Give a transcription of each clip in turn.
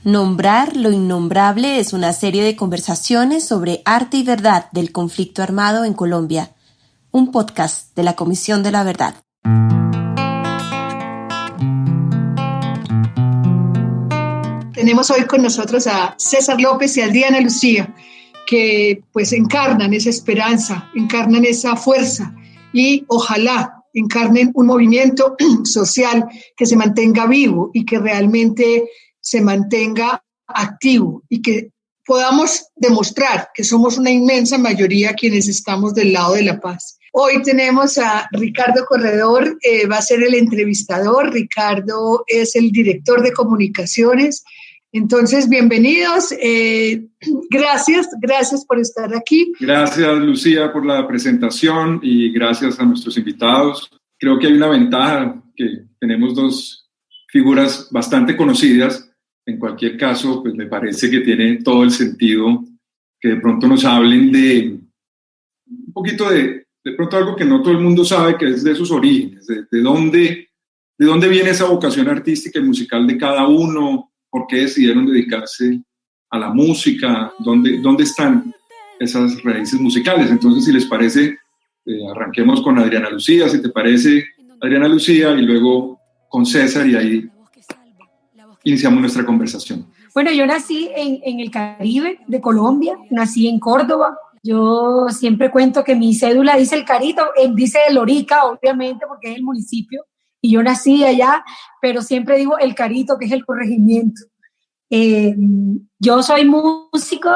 Nombrar lo innombrable es una serie de conversaciones sobre arte y verdad del conflicto armado en Colombia. Un podcast de la Comisión de la Verdad. Tenemos hoy con nosotros a César López y a Diana Lucía, que pues encarnan esa esperanza, encarnan esa fuerza y ojalá encarnen un movimiento social que se mantenga vivo y que realmente se mantenga activo y que podamos demostrar que somos una inmensa mayoría quienes estamos del lado de la paz. Hoy tenemos a Ricardo Corredor, va a ser el entrevistador. Ricardo es el director de comunicaciones. Entonces, bienvenidos. Gracias por estar aquí. Gracias, Lucía, por la presentación y gracias a nuestros invitados. Creo que hay una ventaja, que tenemos dos figuras bastante conocidas. En cualquier caso, pues me parece que tiene todo el sentido que de pronto nos hablen de un poquito de pronto algo que no todo el mundo sabe, que es de sus orígenes, de dónde viene esa vocación artística y musical de cada uno, por qué decidieron dedicarse a la música, dónde están esas raíces musicales. Entonces, si les parece, arranquemos con Adriana Lucía, si te parece, Adriana Lucía, y luego con César, y ahí iniciamos nuestra conversación. Bueno, yo nací en el Caribe de Colombia, nací en Córdoba. Yo siempre cuento que mi cédula dice El Carito, dice Lorica, obviamente, porque es el municipio, y yo nací allá, pero siempre digo El Carito, que es el corregimiento. Yo soy músico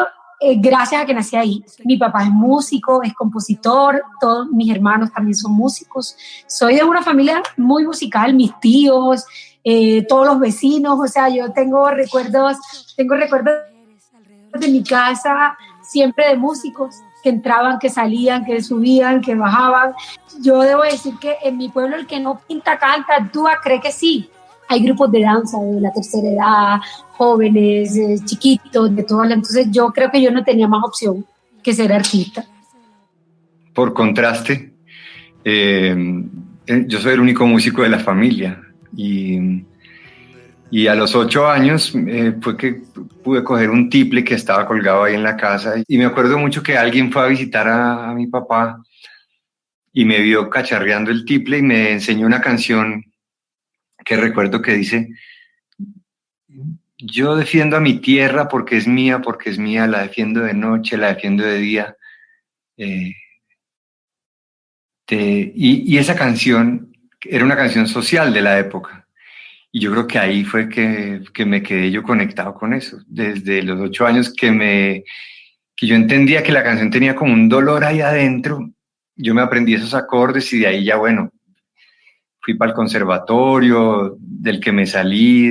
gracias a que nací ahí. Mi papá es músico, es compositor, todos mis hermanos también son músicos. Soy de una familia muy musical, mis tíos, todos los vecinos, o sea, yo tengo recuerdos de mi casa siempre de músicos que entraban, que salían, que subían, que bajaban. Yo debo decir que en mi pueblo el que no pinta, canta, actúa, cree que sí. Hay grupos de danza de la tercera edad, jóvenes, chiquitos, de todas. Entonces yo creo que yo no tenía más opción que ser artista. Por contraste, yo soy el único músico de la familia y a los 8 años fue que pude coger un tiple que estaba colgado ahí en la casa y me acuerdo mucho que alguien fue a visitar a mi papá y me vio cacharreando el tiple y me enseñó una canción que recuerdo que dice: yo defiendo a mi tierra porque es mía, la defiendo de noche, la defiendo de día. Y esa canción era una canción social de la época. Y yo creo que ahí fue que me quedé yo conectado con eso. Desde los 8 años que yo entendía que la canción tenía como un dolor ahí adentro, yo me aprendí esos acordes y de ahí ya, bueno, fui para el conservatorio, del que me salí.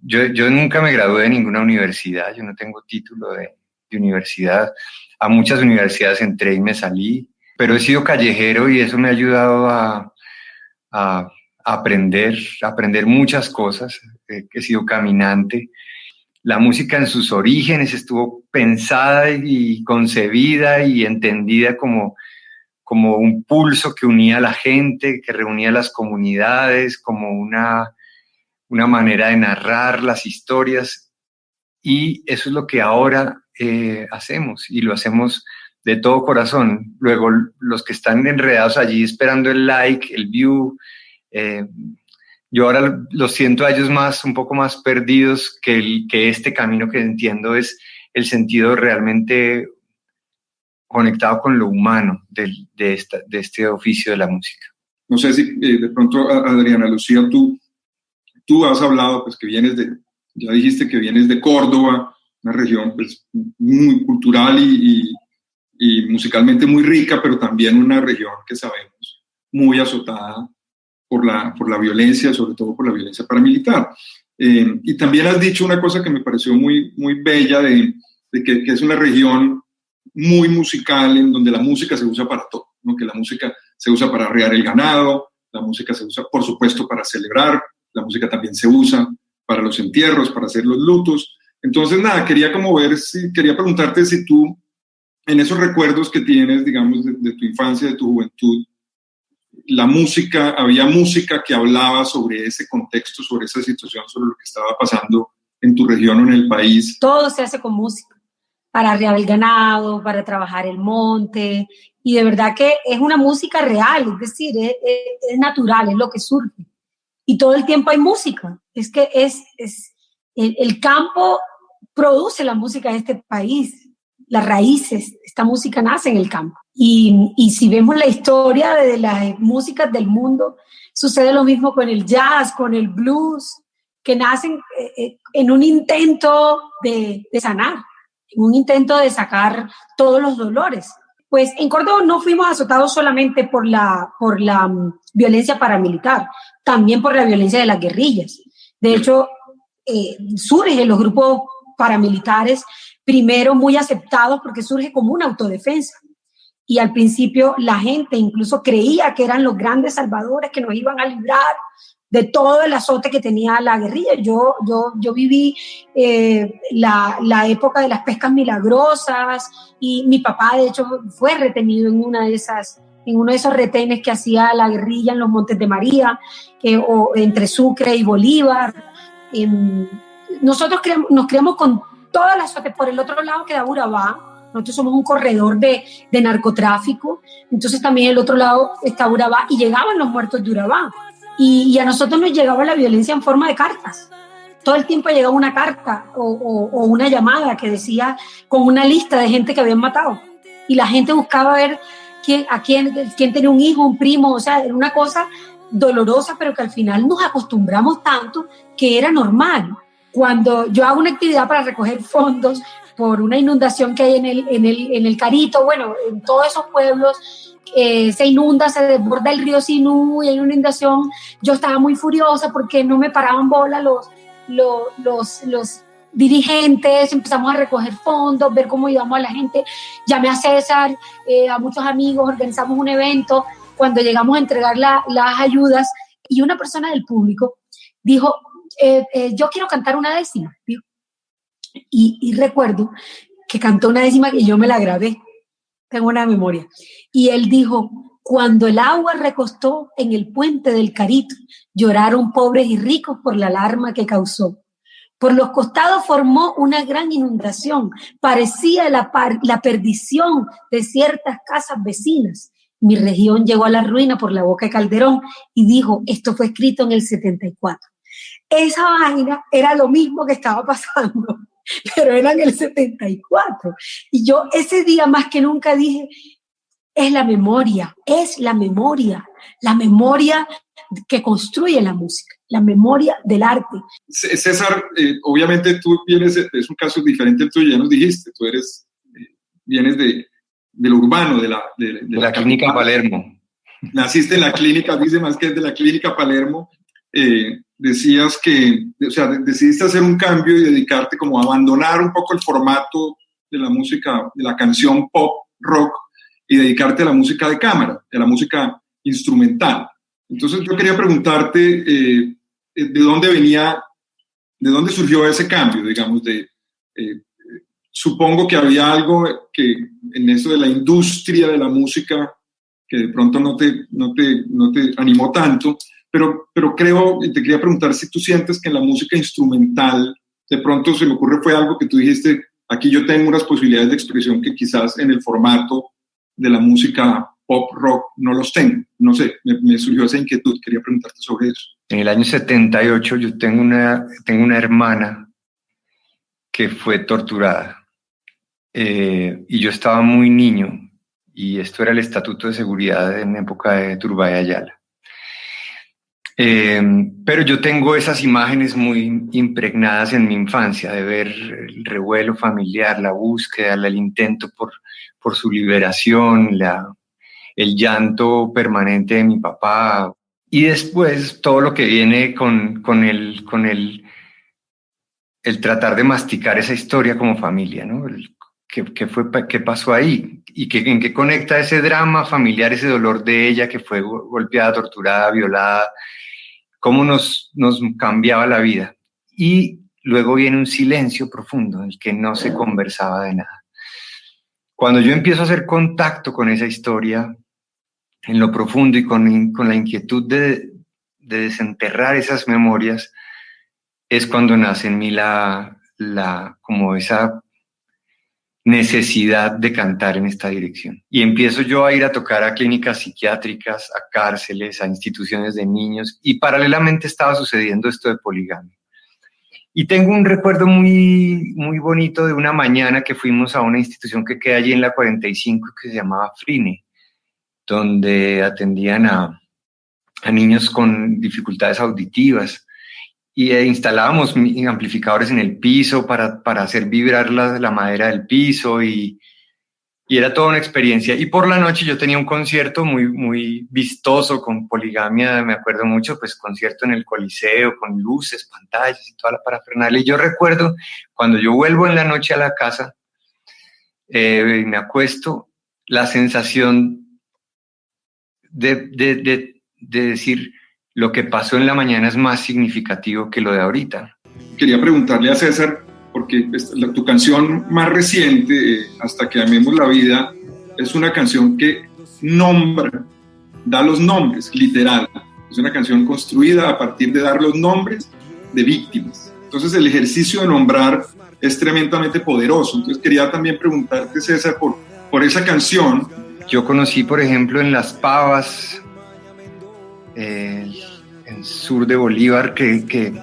Yo nunca me gradué de ninguna universidad, yo no tengo título de universidad. A muchas universidades entré y me salí, pero he sido callejero y eso me ha ayudado a aprender muchas cosas. He sido caminante. La música en sus orígenes estuvo pensada y concebida y entendida como un pulso que unía a la gente, que reunía a las comunidades, como una manera de narrar las historias. Y eso es lo que ahora hacemos, y lo hacemos de todo corazón. Luego, los que están enredados allí esperando el like, el view, yo ahora los siento a ellos un poco más perdidos que este camino que entiendo es el sentido realmente conectado con lo humano de este oficio de la música. No sé si de pronto, Adriana Lucía, tú has hablado, pues, que ya dijiste que vienes de Córdoba, una región pues muy cultural y musicalmente muy rica, pero también una región que sabemos muy azotada por la violencia, sobre todo por la violencia paramilitar. Y también has dicho una cosa que me pareció muy, muy bella, de que es una región muy musical, en donde la música se usa para todo, ¿no? Que la música se usa para arrear el ganado, la música se usa, por supuesto, para celebrar, la música también se usa para los entierros, para hacer los lutos. Entonces, nada, quería preguntarte si tú, en esos recuerdos que tienes, digamos, de tu infancia, de tu juventud, había música que hablaba sobre ese contexto, sobre esa situación, sobre lo que estaba pasando en tu región o en el país. Todo se hace con música, para arrear el ganado, para trabajar el monte, y de verdad que es una música real, es decir, es natural, es lo que surge. Y todo el tiempo hay música. Es que el campo produce la música de este país, las raíces, esta música nace en el campo. Y si vemos la historia de las músicas del mundo, sucede lo mismo con el jazz, con el blues, que nacen en un intento de sanar, en un intento de sacar todos los dolores. Pues en Córdoba no fuimos azotados solamente por la violencia paramilitar, también por la violencia de las guerrillas. De hecho, surgen los grupos paramilitares, primero muy aceptados porque surge como una autodefensa. Y al principio la gente incluso creía que eran los grandes salvadores que nos iban a librar de todo el azote que tenía la guerrilla. Yo viví la época de las pescas milagrosas, y mi papá, de hecho, fue retenido en uno de esos retenes que hacía la guerrilla en los Montes de María, o entre Sucre y Bolívar. Nosotros nos criamos con todo el azote. Por el otro lado queda Urabá. Nosotros somos un corredor de narcotráfico, entonces también el otro lado está Urabá, y llegaban los muertos de Urabá. Y a nosotros nos llegaba la violencia en forma de cartas. Todo el tiempo llegaba una carta o una llamada que decía, con una lista de gente que habían matado. Y la gente buscaba ver quién tenía un hijo, un primo. O sea, era una cosa dolorosa, pero que al final nos acostumbramos tanto que era normal. Cuando yo hago una actividad para recoger fondos por una inundación que hay en el Carito, bueno, en todos esos pueblos, se inunda, se desborda el río Sinú y hay una inundación. Yo estaba muy furiosa porque no me paraban bola los dirigentes. Empezamos a recoger fondos, ver cómo ayudamos a la gente. Llamé a César, a muchos amigos, organizamos un evento. Cuando llegamos a entregar las ayudas, y una persona del público dijo, yo quiero cantar una décima. Y recuerdo que cantó una décima y yo me la grabé. Tengo una memoria. Y él dijo, cuando el agua recostó en el puente del Carito, lloraron pobres y ricos por la alarma que causó. Por los costados formó una gran inundación, parecía la perdición de ciertas casas vecinas. Mi región llegó a la ruina por la boca de Calderón, y dijo, esto fue escrito en el 74. Esa vaina era lo mismo que estaba pasando, pero era en el 74. Y yo ese día más que nunca dije, es la memoria que construye la música, la memoria del arte. César, obviamente tú vienes, es un caso diferente al tuyo, ya nos dijiste, tú vienes de lo urbano, de la clínica Palermo. Naciste en la clínica, dice más que es de la clínica Palermo. Decías que, o sea, decidiste hacer un cambio y dedicarte como a abandonar un poco el formato de la música, de la canción pop, rock, y dedicarte a la música de cámara, a la música instrumental. Entonces yo quería preguntarte de dónde surgió ese cambio, digamos, supongo que había algo que en eso de la industria de la música que de pronto no te animó tanto, pero creo, y te quería preguntar si tú sientes que en la música instrumental, de pronto se me ocurre fue algo que tú dijiste, aquí yo tengo unas posibilidades de expresión que quizás en el formato de la música pop rock no los tengo. No sé, me surgió esa inquietud, quería preguntarte sobre eso. En el año 78 yo tengo una hermana que fue torturada, y yo estaba muy niño, y esto era el Estatuto de Seguridad en época de Turbay Ayala. Pero yo tengo esas imágenes muy impregnadas en mi infancia, de ver el revuelo familiar, la búsqueda, el intento por su liberación, el llanto permanente de mi papá, y después todo lo que viene con el tratar de masticar esa historia como familia, ¿no? ¿Qué pasó ahí? ¿Y en qué conecta ese drama familiar, ese dolor de ella que fue golpeada, torturada, violada? ¿Cómo nos cambiaba la vida? Y luego viene un silencio profundo en el que no se conversaba de nada. Cuando yo empiezo a hacer contacto con esa historia en lo profundo y con la inquietud de desenterrar esas memorias, es cuando nace en mí como esa necesidad de cantar en esta dirección. Y empiezo yo a ir a tocar a clínicas psiquiátricas, a cárceles, a instituciones de niños, y paralelamente estaba sucediendo esto de poligamia. Y tengo un recuerdo muy, muy bonito de una mañana que fuimos a una institución que queda allí en la 45 que se llamaba Frine, donde atendían a niños con dificultades auditivas. Y instalábamos amplificadores en el piso para hacer vibrar la madera del piso y era toda una experiencia. Y por la noche yo tenía un concierto muy, muy vistoso con poligamia, me acuerdo mucho, pues concierto en el Coliseo con luces, pantallas y toda la parafernalia. Y yo recuerdo cuando yo vuelvo en la noche a la casa, me acuesto, la sensación de decir, lo que pasó en la mañana es más significativo que lo de ahorita. Quería preguntarle a César, porque tu canción más reciente, Hasta que amemos la vida, es una canción que da los nombres, literal. Es una canción construida a partir de dar los nombres de víctimas. Entonces el ejercicio de nombrar es tremendamente poderoso. Entonces quería también preguntarte, César, por esa canción. Yo conocí, por ejemplo, en Las Pavas, en sur de Bolívar, que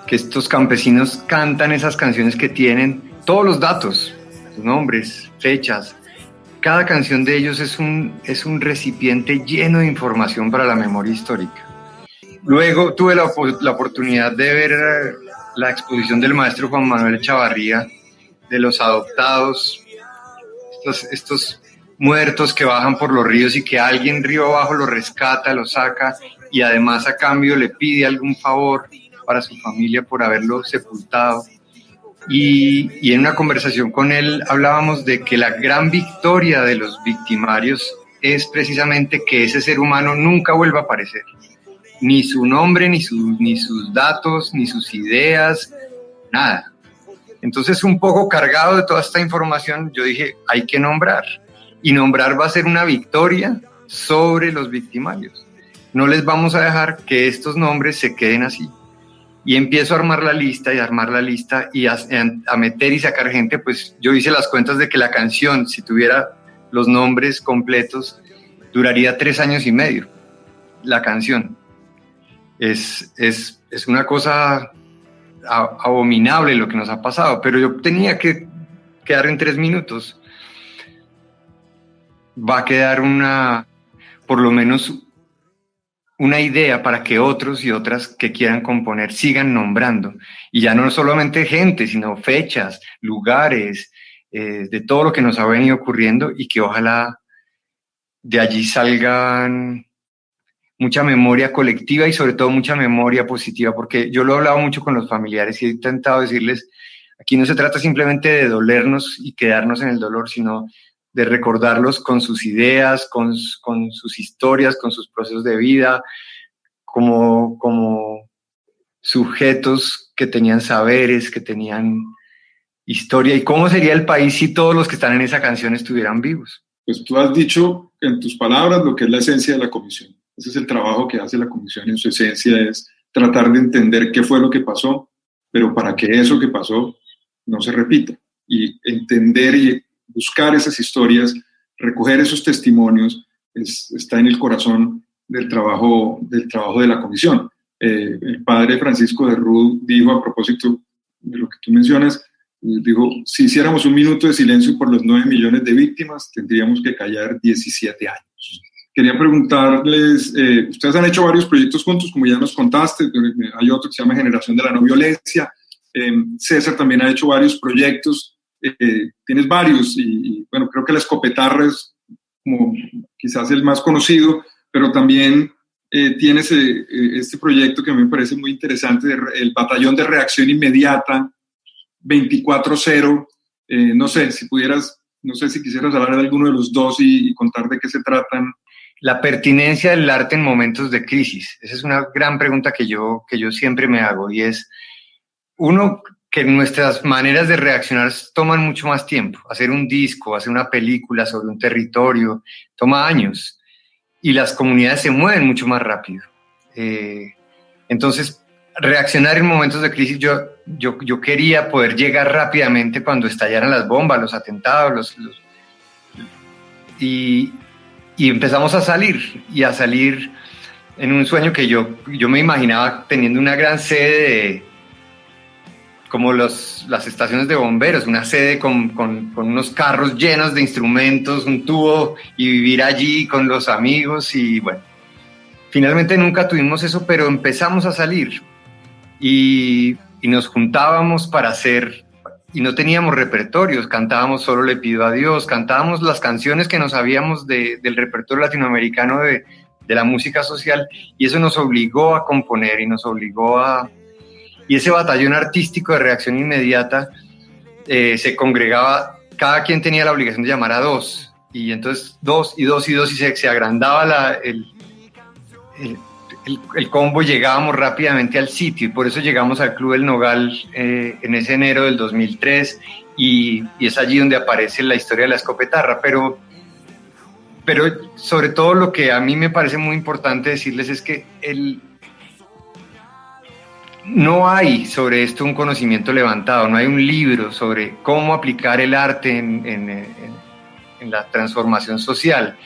estos campesinos cantan esas canciones que tienen todos los datos, sus nombres, fechas. Cada canción de ellos es un recipiente lleno de información para la memoria histórica. Luego tuve la oportunidad de ver la exposición del maestro Juan Manuel Chavarría de los adoptados, estos muertos que bajan por los ríos y que alguien río abajo los rescata, los saca y además a cambio le pide algún favor para su familia por haberlo sepultado. Y en una conversación con él hablábamos de que la gran victoria de los victimarios es precisamente que ese ser humano nunca vuelva a aparecer. Ni su nombre, ni sus datos, ni sus ideas, nada. Entonces, un poco cargado de toda esta información, yo dije, hay que nombrar. Y nombrar va a ser una victoria sobre los victimarios. No les vamos a dejar que estos nombres se queden así. Y empiezo a armar la lista y a meter y sacar gente. Pues yo hice las cuentas de que la canción, si tuviera los nombres completos, duraría 3 años y medio. La canción. Es una cosa abominable lo que nos ha pasado, pero yo tenía que quedar en 3 minutos. Va a quedar por lo menos una idea para que otros y otras que quieran componer sigan nombrando. Y ya no solamente gente, sino fechas, lugares, de todo lo que nos ha venido ocurriendo y que ojalá de allí salgan mucha memoria colectiva y sobre todo mucha memoria positiva, porque yo lo he hablado mucho con los familiares y he intentado decirles, aquí no se trata simplemente de dolernos y quedarnos en el dolor, sino de recordarlos con sus ideas, con sus historias, con sus procesos de vida, como sujetos que tenían saberes, que tenían historia. ¿Y cómo sería el país si todos los que están en esa canción estuvieran vivos? Pues tú has dicho en tus palabras lo que es la esencia de la comisión. Ese es el trabajo que hace la comisión en su esencia, es tratar de entender qué fue lo que pasó, pero para que eso que pasó no se repita. Y entender y buscar esas historias, recoger esos testimonios, está en el corazón del trabajo de la comisión. El padre Francisco de Rud dijo, a propósito de lo que tú mencionas, dijo, si hiciéramos un minuto de silencio por los 9 millones de víctimas, tendríamos que callar 17 años. Quería preguntarles, ustedes han hecho varios proyectos juntos, como ya nos contaste, hay otro que se llama Generación de la No Violencia, César también ha hecho varios proyectos, tienes varios, y bueno, creo que La Escopetarra es como quizás el más conocido, pero también tienes este proyecto que a mí me parece muy interesante, el Batallón de Reacción Inmediata, 24/0, no sé si quisieras hablar de alguno de los dos y contar de qué se tratan. La pertinencia del arte en momentos de crisis, esa es una gran pregunta que yo siempre me hago, y es, uno, que nuestras maneras de reaccionar toman mucho más tiempo. Hacer un disco, hacer una película sobre un territorio, toma años. Y las comunidades se mueven mucho más rápido. Entonces, reaccionar en momentos de crisis. Yo quería poder llegar rápidamente cuando estallaran las bombas, los atentados, y empezamos a salir en un sueño que yo me imaginaba teniendo una gran sede como las estaciones de bomberos, una sede con unos carros llenos de instrumentos, un tubo, y vivir allí con los amigos. Y bueno, finalmente nunca tuvimos eso, pero empezamos a salir y nos juntábamos para hacer, y no teníamos repertorios, cantábamos Solo le pido a Dios, cantábamos las canciones que nos sabíamos del repertorio latinoamericano de la música social, y eso nos obligó a componer y nos obligó y ese batallón artístico de reacción inmediata se congregaba, cada quien tenía la obligación de llamar a dos, y entonces dos, y se agrandaba el combo, llegábamos rápidamente al sitio, y por eso llegamos al Club El Nogal en ese enero del 2003, y es allí donde aparece la historia de la escopetarra, pero sobre todo lo que a mí me parece muy importante decirles es que no hay sobre esto un conocimiento levantado, no hay un libro sobre cómo aplicar el arte en la transformación social.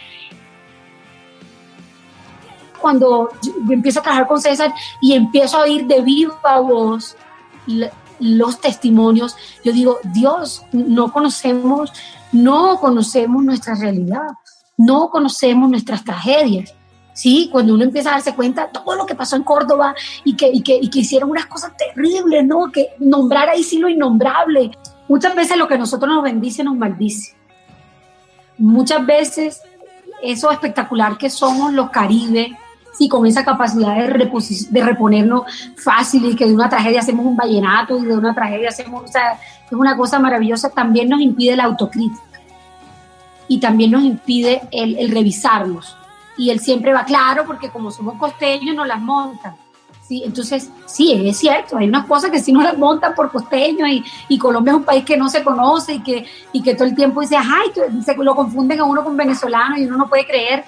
Cuando yo empiezo a trabajar con César y empiezo a oír de viva voz los testimonios, yo digo, Dios, no conocemos nuestra realidad, no conocemos nuestras tragedias. Sí, cuando uno empieza a darse cuenta todo lo que pasó en Córdoba y que hicieron unas cosas terribles, ¿no? Que nombrar ahí sí lo innombrable. Muchas veces lo que a nosotros nos bendice nos maldice. Muchas veces eso espectacular que somos los Caribe, sí, con esa capacidad de reponernos fácil, y que de una tragedia hacemos un vallenato y de una tragedia hacemos, o sea, es una cosa maravillosa, también nos impide la autocrítica y también nos impide el revisarnos. Y él siempre va, claro, porque como somos costeños nos las montan, ¿sí? Entonces, sí, es cierto, hay unas cosas que sí nos las montan por costeños, y Colombia es un país que no se conoce y que todo el tiempo dice, ay, se lo confunden a uno con venezolano y uno no puede creer.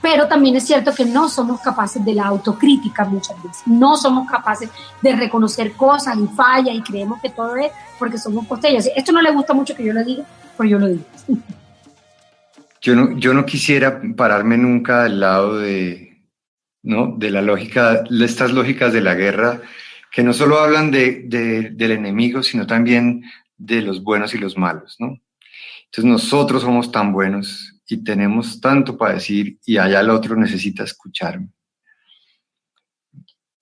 Pero también es cierto que no somos capaces de la autocrítica muchas veces, no somos capaces de reconocer cosas y fallas, y creemos que todo es porque somos costeños. Esto no le gusta mucho que yo lo diga, pero yo lo digo. Yo no quisiera pararme nunca del lado de la lógica, de estas lógicas de la guerra, que no solo hablan del enemigo, sino también de los buenos y los malos, ¿no? Entonces nosotros somos tan buenos y tenemos tanto para decir, y allá el otro necesita escucharme.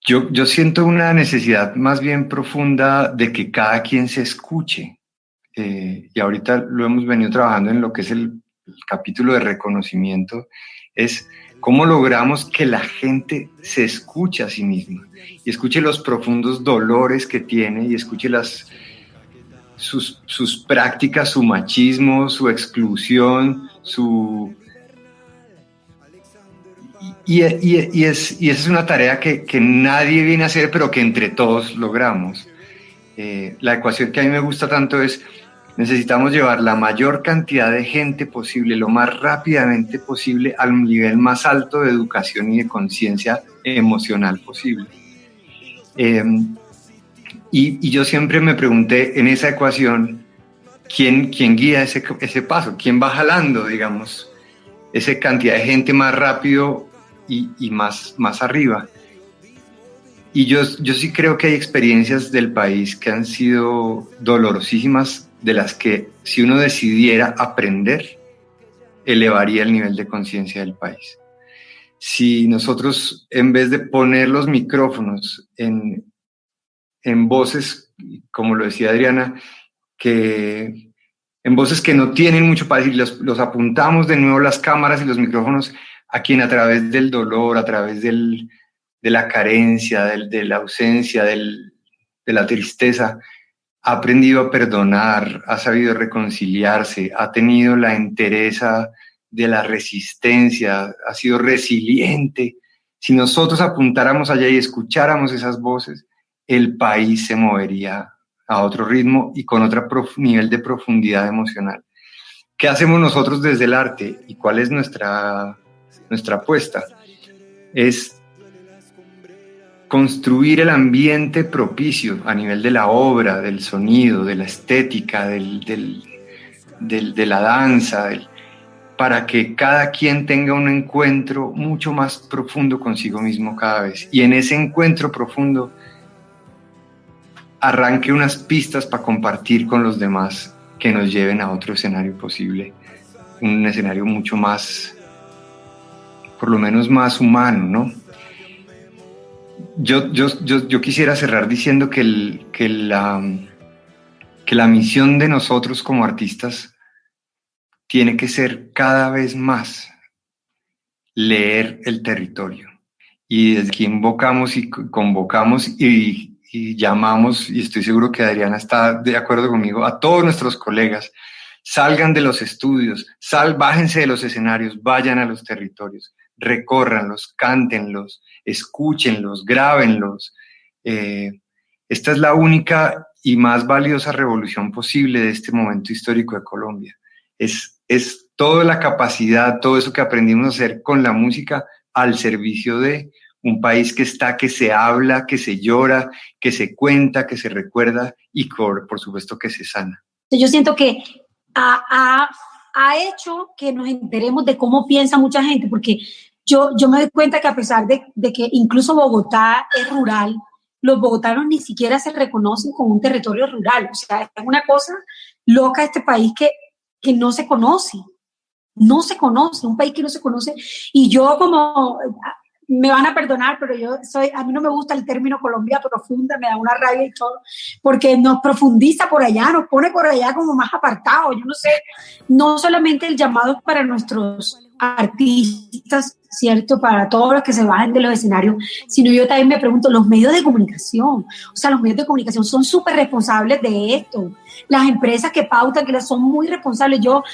Yo siento una necesidad más bien profunda de que cada quien se escuche, y ahorita lo hemos venido trabajando en lo que es el capítulo de reconocimiento, es cómo logramos que la gente se escuche a sí misma y escuche los profundos dolores que tiene, y escuche sus prácticas, su machismo, su exclusión, y esa es una tarea que nadie viene a hacer, pero que entre todos logramos. La ecuación que a mí me gusta tanto es: necesitamos llevar la mayor cantidad de gente posible, lo más rápidamente posible, al nivel más alto de educación y de conciencia emocional posible. Y yo siempre me pregunté en esa ecuación, ¿quién guía ese paso? ¿Quién va jalando, digamos, esa cantidad de gente más rápido y más arriba? Y yo sí creo que hay experiencias del país que han sido dolorosísimas, de las que, si uno decidiera aprender, elevaría el nivel de conciencia del país. Si nosotros, en vez de poner los micrófonos en voces, como lo decía Adriana, en voces que no tienen mucho para decir, los apuntamos de nuevo las cámaras y los micrófonos a quien, a través del dolor, a través de la carencia, de la ausencia, de la tristeza, ha aprendido a perdonar, ha sabido reconciliarse, ha tenido la entereza de la resistencia, ha sido resiliente. Si nosotros apuntáramos allá y escucháramos esas voces, el país se movería a otro ritmo y con otro nivel de profundidad emocional. ¿Qué hacemos nosotros desde el arte y cuál es nuestra apuesta? Es construir el ambiente propicio a nivel de la obra, del sonido, de la estética, de la danza, para que cada quien tenga un encuentro mucho más profundo consigo mismo cada vez. Y en ese encuentro profundo arranque unas pistas para compartir con los demás que nos lleven a otro escenario posible, un escenario mucho más, por lo menos más humano, ¿no? Yo quisiera cerrar diciendo que la misión de nosotros como artistas tiene que ser cada vez más leer el territorio. Y desde aquí invocamos y convocamos y llamamos, y estoy seguro que Adriana está de acuerdo conmigo, a todos nuestros colegas: salgan de los estudios, bájense de los escenarios, vayan a los territorios, recórranlos, cántenlos, escúchenlos, grábenlos. Esta es la única y más valiosa revolución posible de este momento histórico de Colombia. Es toda la capacidad, todo eso que aprendimos a hacer con la música al servicio de un país que se habla, que se llora, que se cuenta, que se recuerda y por supuesto que se sana. Yo siento que ha hecho que nos enteremos de cómo piensa mucha gente, porque yo me doy cuenta que a pesar de que incluso Bogotá es rural, los bogotanos ni siquiera se reconocen como un territorio rural. O sea, es una cosa loca este país que no se conoce, un país que no se conoce. Y yo, como me van a perdonar, pero a mí no me gusta el término Colombia profunda, me da una rabia y todo, porque nos profundiza por allá, nos pone por allá como más apartados. Yo no sé, no solamente el llamado para nuestros artistas, ¿cierto?, para todos los que se bajen de los escenarios, sino yo también me pregunto, los medios de comunicación, o sea, los medios de comunicación son súper responsables de esto, las empresas que pautan, que son muy responsables. Yo,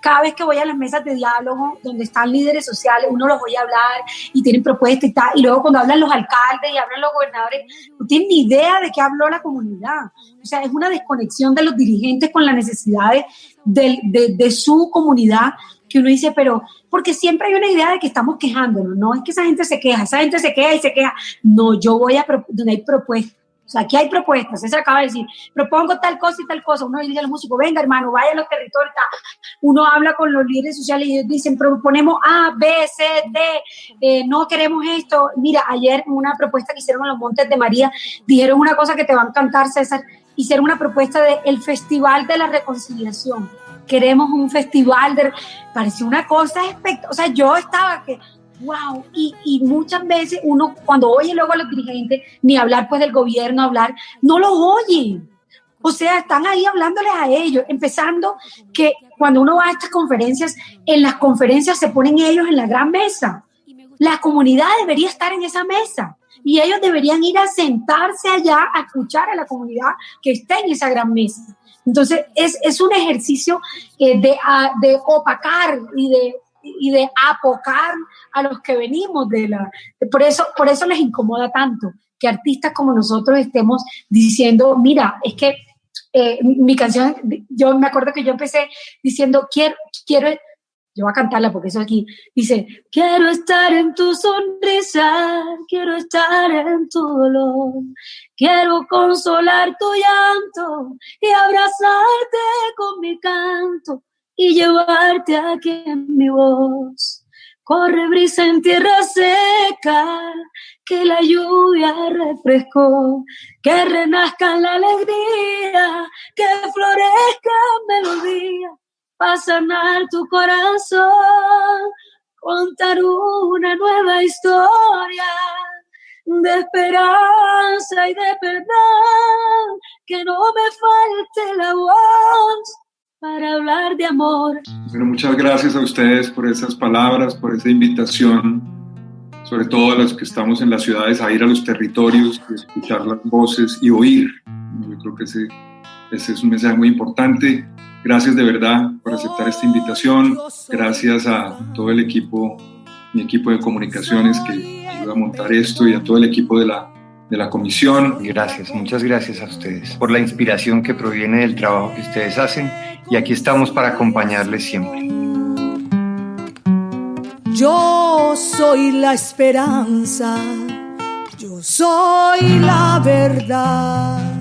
cada vez que voy a las mesas de diálogo donde están líderes sociales, uno los voy a hablar y tienen propuestas y tal, y luego cuando hablan los alcaldes y hablan los gobernadores, no tienen ni idea de qué habló la comunidad. O sea, es una desconexión de los dirigentes con las necesidades de su comunidad, que uno dice, pero porque siempre hay una idea de que estamos quejándonos, no es que esa gente se queja y se queja, no, yo voy a donde hay propuestas. O sea, aquí hay propuestas, se acaba de decir, propongo tal cosa y tal cosa. Uno le dice al músico, venga hermano, vaya a los territorios. Uno habla con los líderes sociales y ellos dicen, proponemos A, B, C, D, no queremos esto. Mira, ayer una propuesta que hicieron en los Montes de María, dijeron una cosa que te va a encantar, César, hicieron una propuesta del Festival de la Reconciliación. Queremos un festival pareció una cosa espectacular. O sea, yo estaba que... wow, y muchas veces uno cuando oye luego a los dirigentes, ni hablar pues del gobierno, no los oyen, o sea, están ahí hablándoles a ellos, empezando que cuando uno va a estas conferencias, en las conferencias se ponen ellos en la gran mesa, la comunidad debería estar en esa mesa, y ellos deberían ir a sentarse allá a escuchar a la comunidad que está en esa gran mesa. Entonces es un ejercicio de opacar y de apocar a los que venimos por eso les incomoda tanto que artistas como nosotros estemos diciendo, mira, es que mi canción, yo me acuerdo que yo empecé diciendo, quiero, yo voy a cantarla porque eso aquí, dice, quiero estar en tu sonrisa, quiero estar en tu dolor, quiero consolar tu llanto y abrazarte con mi canto, y llevarte aquí en mi voz. Corre brisa en tierra seca, que la lluvia refrescó, que renazca la alegría, que florezca melodía, para sanar tu corazón, contar una nueva historia de esperanza y de perdón, que no me falte la voz para hablar de amor. Bueno, muchas gracias a ustedes por esas palabras, por esa invitación, sobre todo a los que estamos en las ciudades, a ir a los territorios, a escuchar las voces y oír. Yo creo que ese es un mensaje muy importante. Gracias de verdad por aceptar esta invitación. Gracias a todo el equipo, mi equipo de comunicaciones que ayuda a montar esto, y a todo el equipo de la comisión. Gracias, muchas gracias a ustedes por la inspiración que proviene del trabajo que ustedes hacen, y aquí estamos para acompañarles siempre. Yo soy la esperanza, yo soy la verdad.